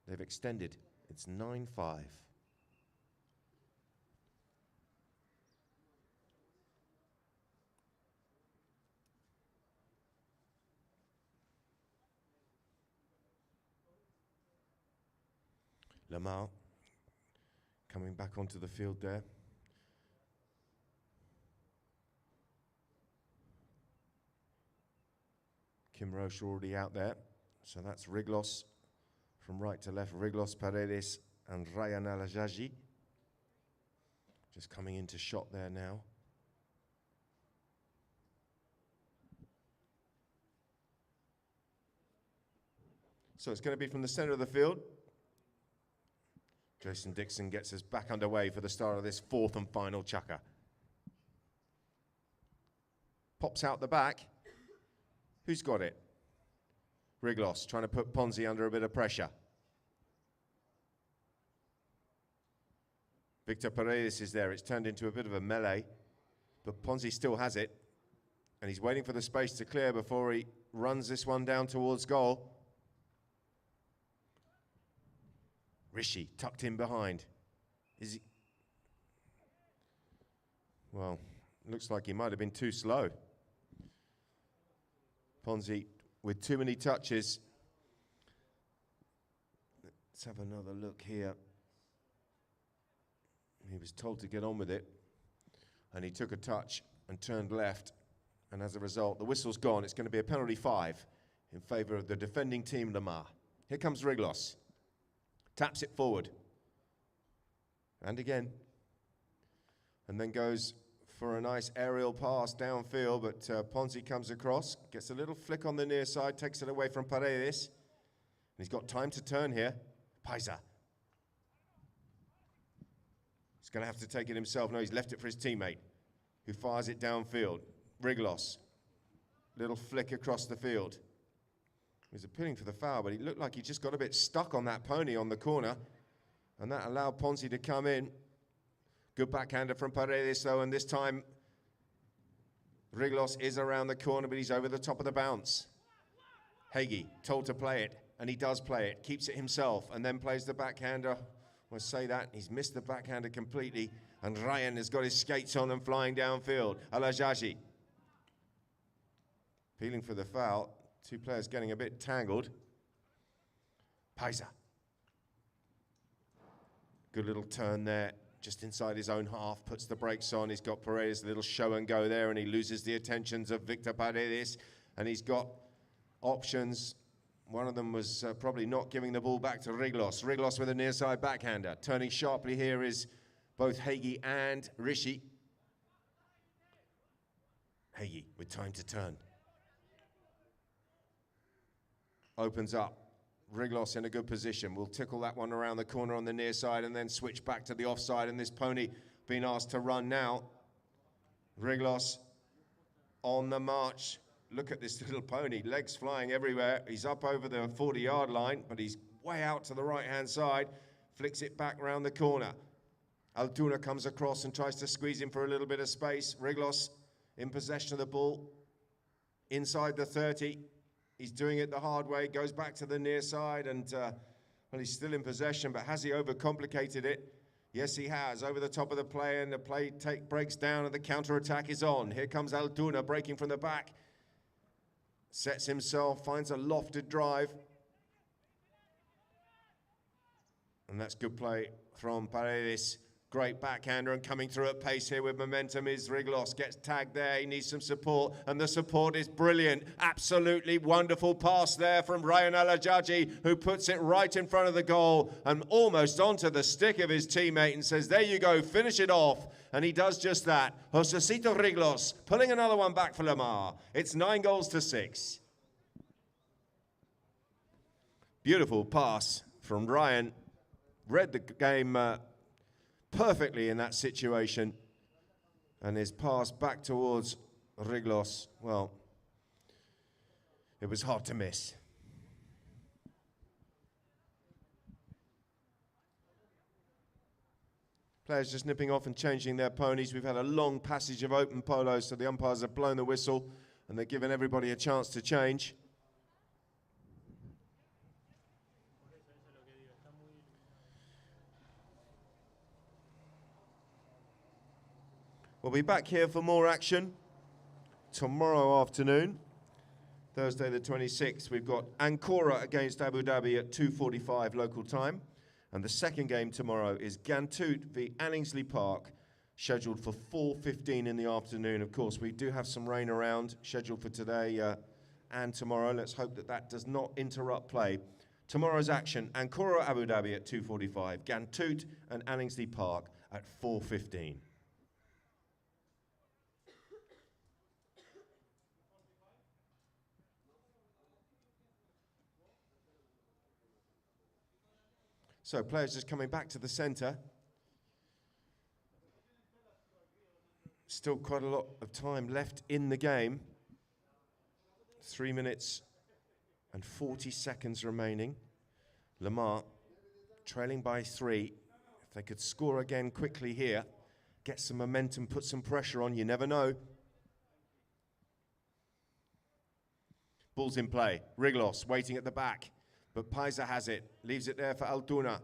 they've extended. It's 9-5. Lamar coming back onto the field there. Kim Roche already out there. So that's Riglos from right to left. Riglos, Paredes and Ryan Alajaji. Just coming into shot there now. So it's going to be from the center of the field. Jason Dixon gets us back underway for the start of this 4th and final chukka. Pops out the back. Who's got it? Riglos trying to put Ponzi under a bit of pressure. Victor Paredes is there. It's turned into a bit of a melee, but Ponzi still has it, and he's waiting for the space to clear before he runs this one down towards goal. Rishi tucked in behind. Is he? Well, looks like he might have been too slow. Ponzi with too many touches. Let's have another look here. He was told to get on with it, and he took a touch and turned left, and as a result, the whistle's gone. It's going to be a penalty 5 in favour of the defending team, Lamar. Here comes Riglos. Taps it forward. And again. And then goes for a nice aerial pass downfield, but Ponzi comes across, gets a little flick on the near side, takes it away from Paredes. And he's got time to turn here. Paisa. He's going to have to take it himself. No, he's left it for his teammate, who fires it downfield. Riglos. Little flick across the field. He was appealing for the foul, but he looked like he just got a bit stuck on that pony on the corner, and that allowed Ponzi to come in. Good backhander from Paredes, though, and this time Riglos is around the corner, but he's over the top of the bounce. Hagi told to play it, and he does play it, keeps it himself, and then plays the backhander. I'll say that, he's missed the backhander completely, And Ryan has got his skates on and flying downfield. Al-Ajaji peeling for the foul. Two players getting a bit tangled. Paisa. Good little turn there, just inside his own half, puts the brakes on. He's got Paredes, a little show and go there, and he loses the attentions of Victor Paredes, and he's got options. One of them was probably not giving the ball back to Riglos. Riglos with a near side backhander. Turning sharply here is both Hagi and Rishi. Hagi with time to turn. Opens up. Riglos in a good position. We'll tickle that one around the corner on the near side and then switch back to the offside, and this pony being asked to run now. Riglos on the march. Look at this little pony, legs flying everywhere. He's up over the 40-yard line, but he's way out to the right-hand side. Flicks it back round the corner. Altuna comes across and tries to squeeze him for a little bit of space. Riglos in possession of the ball. Inside the 30. He's doing it the hard way, goes back to the near side, and well, he's still in possession, but has he overcomplicated it? Yes, he has. Over the top of the play, and the play breaks down, and the counter-attack is on. Here comes Altuna breaking from the back. Sets himself, finds a lofted drive. And that's good play from Paredes. Great backhander, and coming through at pace here with momentum is Riglos. Gets tagged there, he needs some support, and the support is brilliant. Absolutely wonderful pass there from Ryan Al-Ajaji, who puts it right in front of the goal and almost onto the stick of his teammate and says, there you go, finish it off. And he does just that. Josecito Riglos pulling another one back for Lamar. It's 9-6. Beautiful pass from Ryan. Read the game perfectly in that situation, and his pass back towards Riglos, well, it was hard to miss. Players just nipping off and changing their ponies. We've had a long passage of open polo, so the umpires have blown the whistle and they're giving everybody a chance to change. We'll be back here for more action tomorrow afternoon, Thursday the 26th. We've got Ancora against Abu Dhabi at 2:45 local time. And the second game tomorrow is Ghantoot v Anningsley Park, scheduled for 4:15 in the afternoon. Of course, we do have some rain around, scheduled for today and tomorrow. Let's hope that that does not interrupt play. Tomorrow's action, Ancora Abu Dhabi at 2:45, Ghantoot and Anningsley Park at 4:15. So players just coming back to the centre. Still quite a lot of time left in the game. 3 minutes and 40 seconds remaining. Lamar trailing by 3. If they could score again quickly here, get some momentum, put some pressure on, you never know. Ball's in play. Riglos waiting at the back. But Paisa has it, leaves it there for Altuna.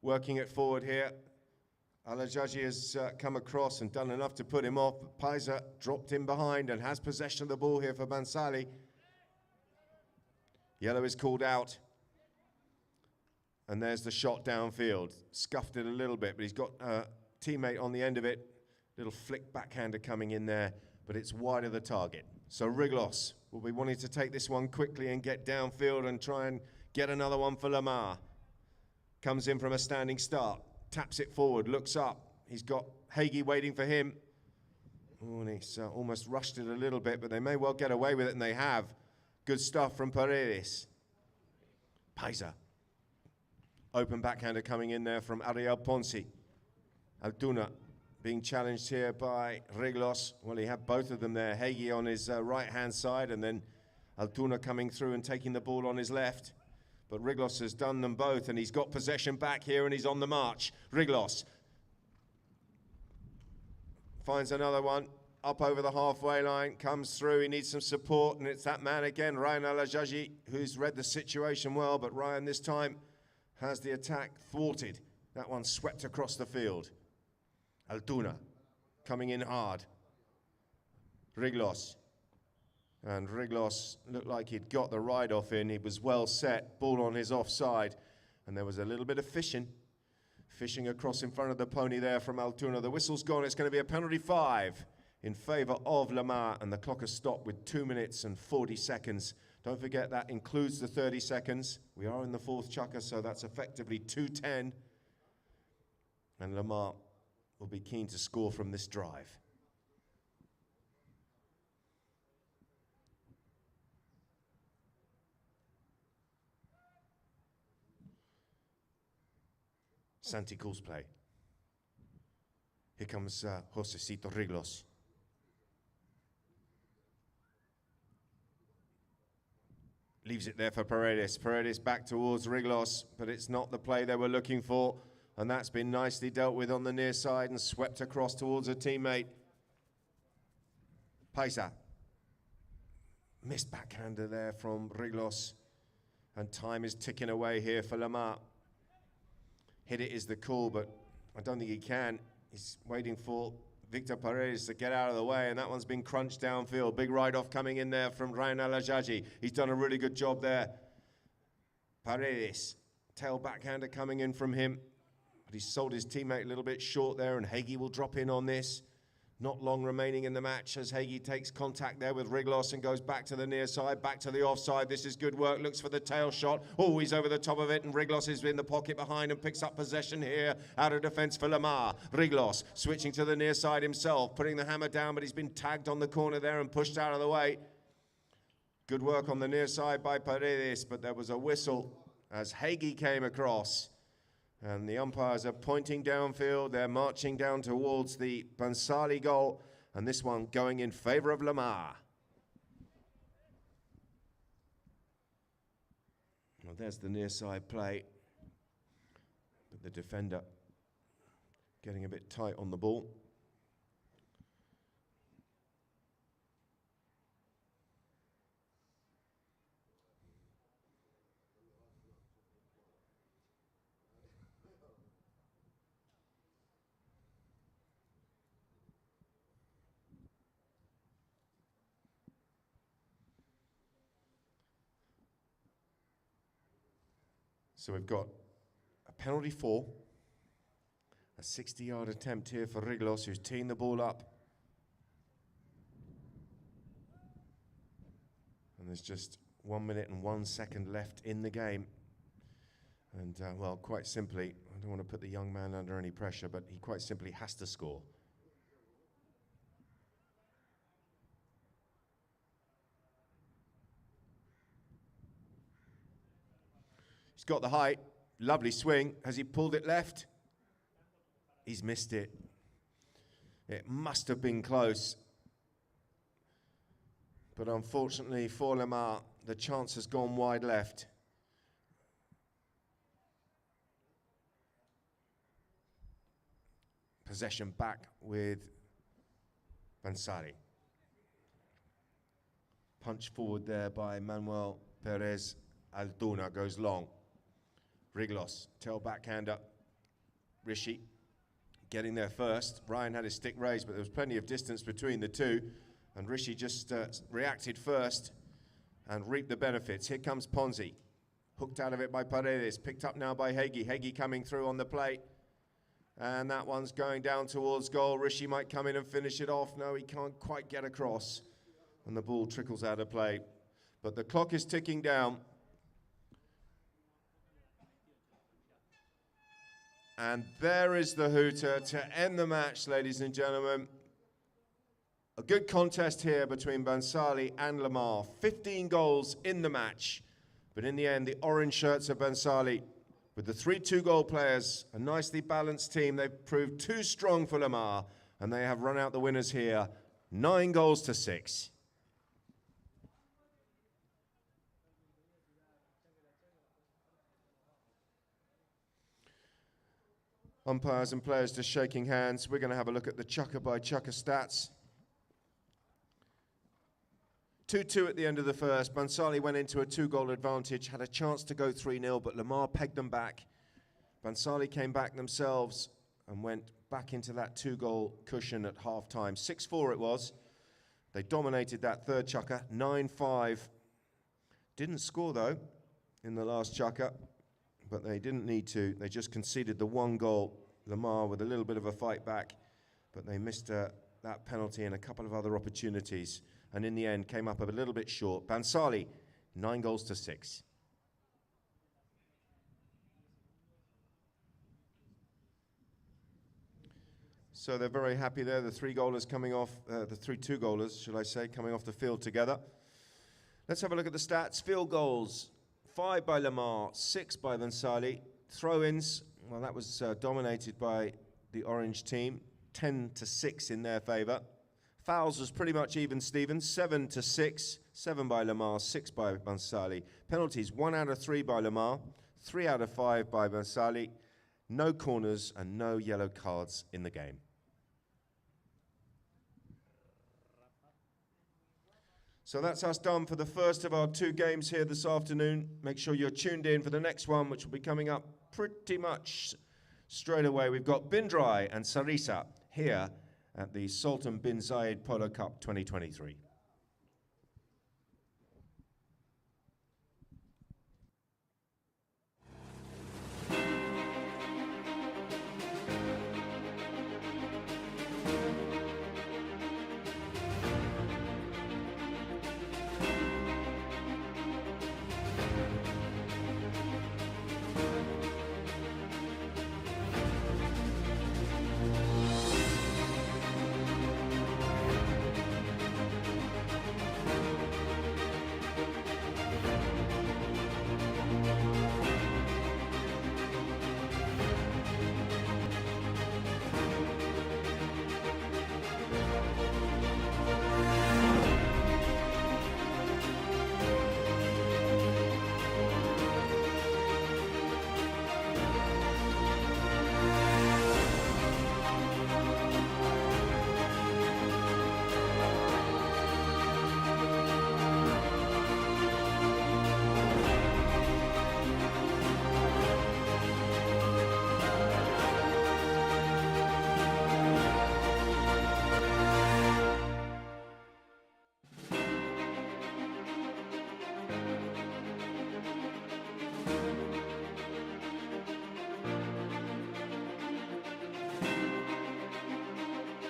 Working it forward here. Al-Ajaji has come across and done enough to put him off. But Paisa dropped in behind and has possession of the ball here for Bhansali. Yellow is called out. And there's the shot downfield. Scuffed it a little bit, but he's got a teammate on the end of it. Little flick backhander coming in there, but it's wide of the target. So Riglos will be wanting to take this one quickly and get downfield and try and get another one for Lamar. Comes in from a standing start. Taps it forward, looks up. He's got Hagi waiting for him. Oh, and he's almost rushed it a little bit, but they may well get away with it, and they have. Good stuff from Paredes. Paisa. Open backhander coming in there from Ariel Ponsi. Altuna being challenged here by Riglos. Well, he had both of them there. Hagi on his right-hand side, and then Altuna coming through and taking the ball on his left. But Riglos has done them both, and he's got possession back here, and he's on the march. Riglos finds another one up over the halfway line, comes through, he needs some support, and it's that man again, Ryan Al-Ajaji, who's read the situation well, but Ryan this time has the attack thwarted. That one swept across the field. Altuna coming in hard. Riglos. And Riglos looked like he'd got the ride-off in. He was well set, ball on his offside. And there was a little bit of fishing across in front of the pony there from Altuna. The whistle's gone. It's going to be a penalty 5 in favour of Lamar. And the clock has stopped with 2 minutes and 40 seconds. Don't forget that includes the 30 seconds. We are in the 4th chukker, so that's effectively 2:10. And Lamar will be keen to score from this drive. Santi calls play. Here comes Josecito Riglos. Leaves it there for Paredes. Paredes back towards Riglos, but it's not the play they were looking for. And that's been nicely dealt with on the near side and swept across towards a teammate. Paisa. Missed backhander there from Riglos. And time is ticking away here for Lamar. Hit it is the call, but I don't think he can. He's waiting for Victor Paredes to get out of the way, and that one's been crunched downfield. Big ride-off coming in there from Ryan Alajaji. He's done a really good job there. Paredes, tail backhander coming in from him. But he's sold his teammate a little bit short there, and Hagi will drop in on this. Not long remaining in the match as Hagi takes contact there with Riglos and goes back to the near side, back to the offside. This is good work, looks for the tail shot. Oh, he's over the top of it, and Riglos is in the pocket behind and picks up possession here. Out of defence for Lamar. Riglos switching to the near side himself, putting the hammer down, but he's been tagged on the corner there and pushed out of the way. Good work on the near side by Paredes, but there was a whistle as Hagi came across. And the umpires are pointing downfield. They're marching down towards the Bhansali goal. And this one going in favour of Lamar. Well, there's the near side play. But the defender getting a bit tight on the ball. So we've got a penalty 4, a 60-yard attempt here for Riglos, who's teeing the ball up. And there's just 1 minute and 1 second left in the game. And, well, quite simply, I don't want to put the young man under any pressure, but he quite simply has to score. He's got the height, lovely swing. Has he pulled it left? He's missed it. It must have been close. But unfortunately for Lamar, the chance has gone wide left. Possession back with Bhansali. Punch forward there by Manuel Perez. Altuna goes long. Riglos, tail backhander. Rishi getting there first. Ryan had his stick raised, but there was plenty of distance between the two. And Rishi just reacted first and reaped the benefits. Here comes Ponzi. Hooked out of it by Paredes. Picked up now by Hagi. Hagi coming through on the plate. And that one's going down towards goal. Rishi might come in and finish it off. No, he can't quite get across. And the ball trickles out of play. But the clock is ticking down. And there is the hooter to end the match, ladies and gentlemen. A good contest here between Bhansali and Lamar. 15 goals in the match. But in the end, the orange shirts of Bhansali, with the 3 2-goal players, a nicely balanced team. They've proved too strong for Lamar, and they have run out the winners here. 9 goals to 6. Umpires and players just shaking hands. We're going to have a look at the chukker by chukker stats. 2-2 at the end of the first. Bhansali went into a 2-goal advantage, had a chance to go 3-0, but Lamar pegged them back. Bhansali came back themselves and went back into that 2-goal cushion at half-time. 6-4 it was. They dominated that third chukker, 9-5. Didn't score, though, in the last chukker, but they didn't need to. They just conceded the 1 goal. Lamar with a little bit of a fight back, but they missed that penalty and a couple of other opportunities, and in the end came up a little bit short. Bhansali, 9-6. So they're very happy there. The 3-goalers coming off, the 2-goalers, should I say, coming off the field together. Let's have a look at the stats. Field goals, 5 by Lamar, 6 by Bhansali. Throw-ins, well, that was dominated by the orange team, 10-6 in their favour. Fouls was pretty much even, Stephen, 7-6, 7 by Lamar, 6 by Bhansali. Penalties, 1 out of 3 by Lamar, 3 out of 5 by Bhansali. No corners and no yellow cards in the game. So that's us done for the first of our 2 games here this afternoon. Make sure you're tuned in for the next one, which will be coming up pretty much straight away. We've got Bindrai and Sarisa here at the Sultan Bin Zayed Polo Cup 2023.